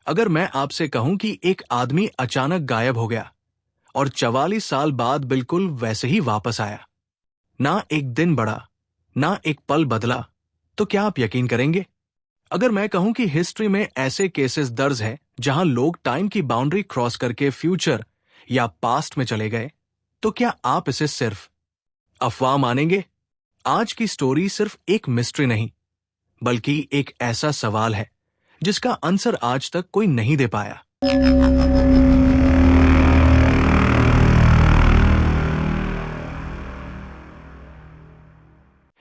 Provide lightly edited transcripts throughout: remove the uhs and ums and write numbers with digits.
अगर मैं आपसे कहूं कि एक आदमी अचानक गायब हो गया और 44 साल बाद बिल्कुल वैसे ही वापस आया, ना एक दिन बढ़ा, ना एक पल बदला, तो क्या आप यकीन करेंगे? अगर मैं कहूं कि हिस्ट्री में ऐसे केसेस दर्ज है जहां लोग टाइम की बाउंड्री क्रॉस करके फ्यूचर या पास्ट में चले गए, तो क्या आप इसे सिर्फ अफवाह मानेंगे? आज की स्टोरी सिर्फ एक मिस्ट्री नहीं, बल्कि एक ऐसा सवाल है जिसका आंसर आज तक कोई नहीं दे पाया।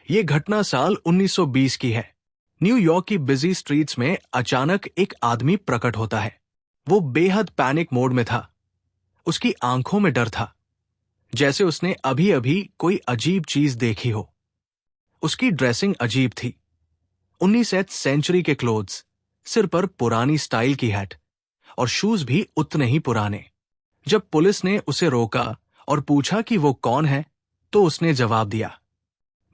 ये घटना साल 1920 की है। न्यूयॉर्क की बिजी स्ट्रीट्स में अचानक एक आदमी प्रकट होता है। वो बेहद पैनिक मोड में था। उसकी आंखों में डर था, जैसे उसने अभी अभी कोई अजीब चीज देखी हो। उसकी ड्रेसिंग अजीब थी। 19वीं सेंचुरी के क्लोथ्स, सिर पर पुरानी स्टाइल की हैट और शूज भी उतने ही पुराने। जब पुलिस ने उसे रोका और पूछा कि वो कौन है, तो उसने जवाब दिया,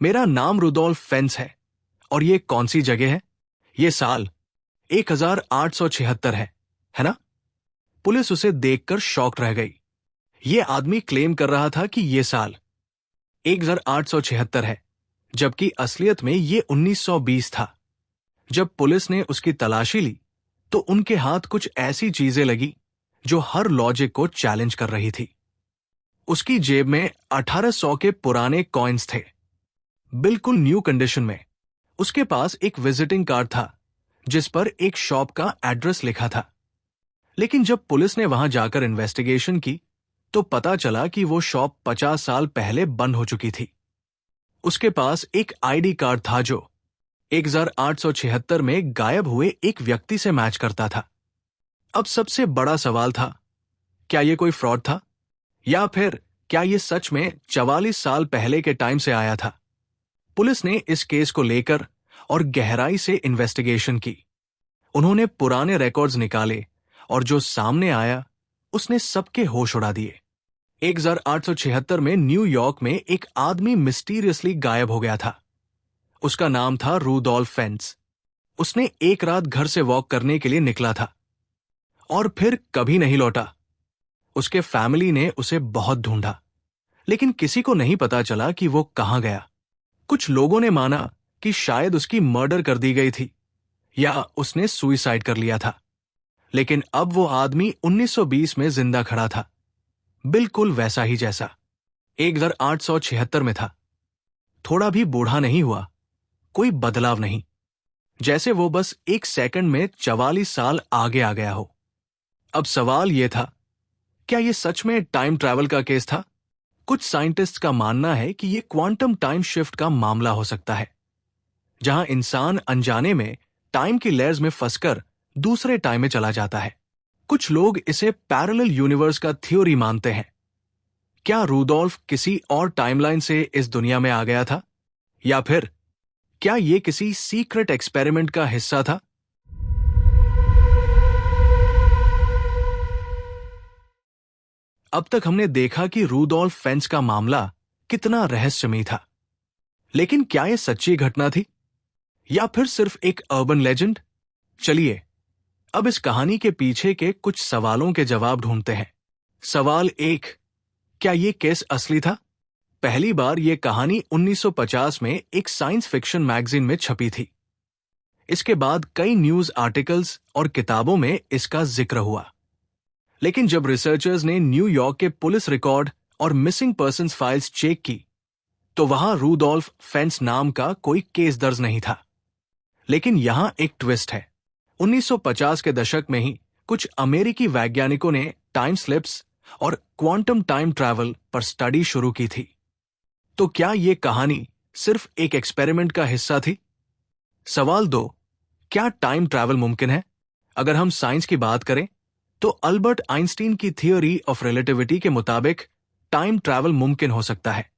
मेरा नाम रुडोल्फ फेंस है। और ये कौन सी जगह है? ये साल 1876 है ना? पुलिस उसे देखकर शॉक्ड रह गई। ये आदमी क्लेम कर रहा था कि ये साल 1876 है, जबकि असलियत में ये 1920 था। जब पुलिस ने उसकी तलाशी ली, तो उनके हाथ कुछ ऐसी चीजें लगी जो हर लॉजिक को चैलेंज कर रही थी। उसकी जेब में 1800 के पुराने कॉइन्स थे, बिल्कुल न्यू कंडीशन में। उसके पास एक विजिटिंग कार्ड था जिस पर एक शॉप का एड्रेस लिखा था। लेकिन जब पुलिस ने वहां जाकर इन्वेस्टिगेशन की, तो पता चला कि वो शॉप 50 साल पहले बंद हो चुकी थी। उसके पास एक आईडी कार्ड था जो 1876 में गायब हुए एक व्यक्ति से मैच करता था। अब सबसे बड़ा सवाल था, क्या यह कोई फ्रॉड था, या फिर क्या यह सच में 44 साल पहले के टाइम से आया था? पुलिस ने इस केस को लेकर और गहराई से इन्वेस्टिगेशन की। उन्होंने पुराने रिकॉर्ड्स निकाले और जो सामने आया उसने सबके होश उड़ा दिए। 1876 में न्यूयॉर्क में एक आदमी मिस्टीरियसली गायब हो गया था। उसका नाम था रुडोल्फ फेंस। उसने एक रात घर से वॉक करने के लिए निकला था और फिर कभी नहीं लौटा। उसके फैमिली ने उसे बहुत ढूंढा, लेकिन किसी को नहीं पता चला कि वो कहां गया। कुछ लोगों ने माना कि शायद उसकी मर्डर कर दी गई थी या उसने सुइसाइड कर लिया था। लेकिन अब वो आदमी 1920 में जिंदा खड़ा था, बिल्कुल वैसा ही जैसा 1876 में था। थोड़ा भी बूढ़ा नहीं हुआ, कोई बदलाव नहीं, जैसे वो बस एक सेकंड में 44 साल आगे आ गया हो। अब सवाल यह था, क्या यह सच में टाइम ट्रैवल का केस था? कुछ साइंटिस्ट का मानना है कि यह क्वांटम टाइम शिफ्ट का मामला हो सकता है, जहां इंसान अनजाने में टाइम की लेयर्स में फंसकर दूसरे टाइम में चला जाता है। कुछ लोग इसे पैरेलल यूनिवर्स का थ्योरी मानते हैं। क्या रुडोल्फ किसी और टाइमलाइन से इस दुनिया में आ गया था, या फिर क्या यह किसी सीक्रेट एक्सपेरिमेंट का हिस्सा था? अब तक हमने देखा कि रुडोल्फ फेंस का मामला कितना रहस्यमयी था, लेकिन क्या यह सच्ची घटना थी या फिर सिर्फ एक अर्बन लेजेंड? चलिए अब इस कहानी के पीछे के कुछ सवालों के जवाब ढूंढते हैं। सवाल 1, क्या यह केस असली था? पहली बार यह कहानी 1950 में एक साइंस फिक्शन मैगजीन में छपी थी। इसके बाद कई न्यूज आर्टिकल्स और किताबों में इसका जिक्र हुआ। लेकिन जब रिसर्चर्स ने न्यूयॉर्क के पुलिस रिकॉर्ड और मिसिंग पर्सन्स फाइल्स चेक की, तो वहां रुडोल्फ फेंस नाम का कोई केस दर्ज नहीं था। लेकिन यहां एक ट्विस्ट है। 1950 के दशक में ही कुछ अमेरिकी वैज्ञानिकों ने टाइम स्लिप्स और क्वांटम टाइम ट्रैवल पर स्टडी शुरू की थी। तो क्या यह कहानी सिर्फ एक एक्सपेरिमेंट का हिस्सा थी? सवाल 2, क्या टाइम ट्रैवल मुमकिन है? अगर हम साइंस की बात करें, तो अल्बर्ट आइंस्टीन की थियोरी ऑफ रिलेटिविटी के मुताबिक टाइम ट्रैवल मुमकिन हो सकता है,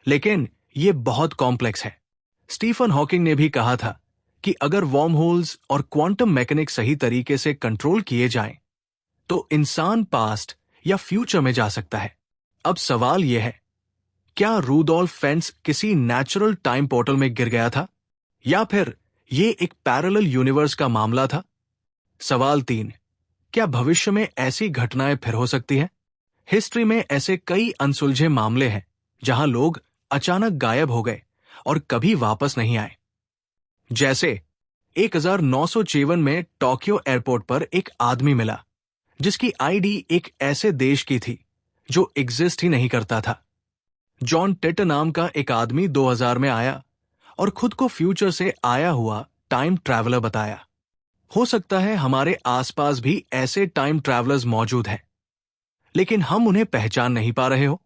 लेकिन यह बहुत कॉम्प्लेक्स है। स्टीफन हॉकिंग ने भी कहा था कि अगर वॉर्म होल्स और क्वांटम मैकेनिक्स सही तरीके से कंट्रोल किए जाएं, तो इंसान पास्ट या फ्यूचर में जा सकता है। अब सवाल यह है, क्या रुडोल्फ फेंस किसी नेचुरल टाइम पोर्टल में गिर गया था, या फिर यह एक पैरेलल यूनिवर्स का मामला था? सवाल 3, क्या भविष्य में ऐसी घटनाएं फिर हो सकती है? हिस्ट्री में ऐसे कई अनसुलझे मामले हैं जहां लोग अचानक गायब हो गए और कभी वापस नहीं आए। जैसे 1956 में टोक्यो एयरपोर्ट पर एक आदमी मिला जिसकी आईडी एक ऐसे देश की थी जो एग्जिस्ट ही नहीं करता था। जॉन टिटर नाम का एक आदमी 2000 में आया और खुद को फ्यूचर से आया हुआ टाइम ट्रैवलर बताया। हो सकता है हमारे आसपास भी ऐसे टाइम ट्रैवलर्स मौजूद हैं, लेकिन हम उन्हें पहचान नहीं पा रहे हो।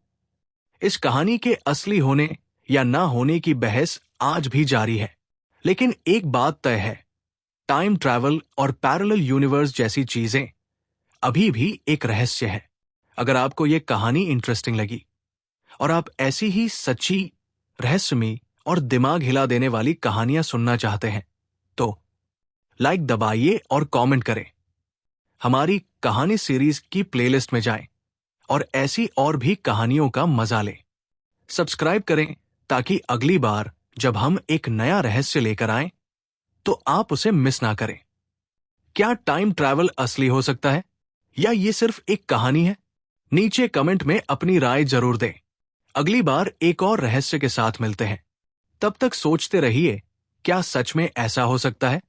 इस कहानी के असली होने या ना होने की बहस आज भी जारी है, लेकिन एक बात तय है, टाइम ट्रैवल और पैरेलल यूनिवर्स जैसी चीजें अभी भी एक रहस्य है। अगर आपको यह कहानी इंटरेस्टिंग लगी और आप ऐसी ही सच्ची, रहस्यमयी और दिमाग हिला देने वाली कहानियां सुनना चाहते हैं तो लाइक दबाइए और कमेंट करें। हमारी कहानी सीरीज की प्लेलिस्ट में जाएं और ऐसी और भी कहानियों का मजा लें। सब्सक्राइब करें ताकि अगली बार जब हम एक नया रहस्य लेकर आएं तो आप उसे मिस ना करें। क्या टाइम ट्रैवल असली हो सकता है या ये सिर्फ एक कहानी है? नीचे कमेंट में अपनी राय जरूर दें। अगली बार एक और रहस्य के साथ मिलते हैं। तब तक सोचते रहिए, क्या सच में ऐसा हो सकता है?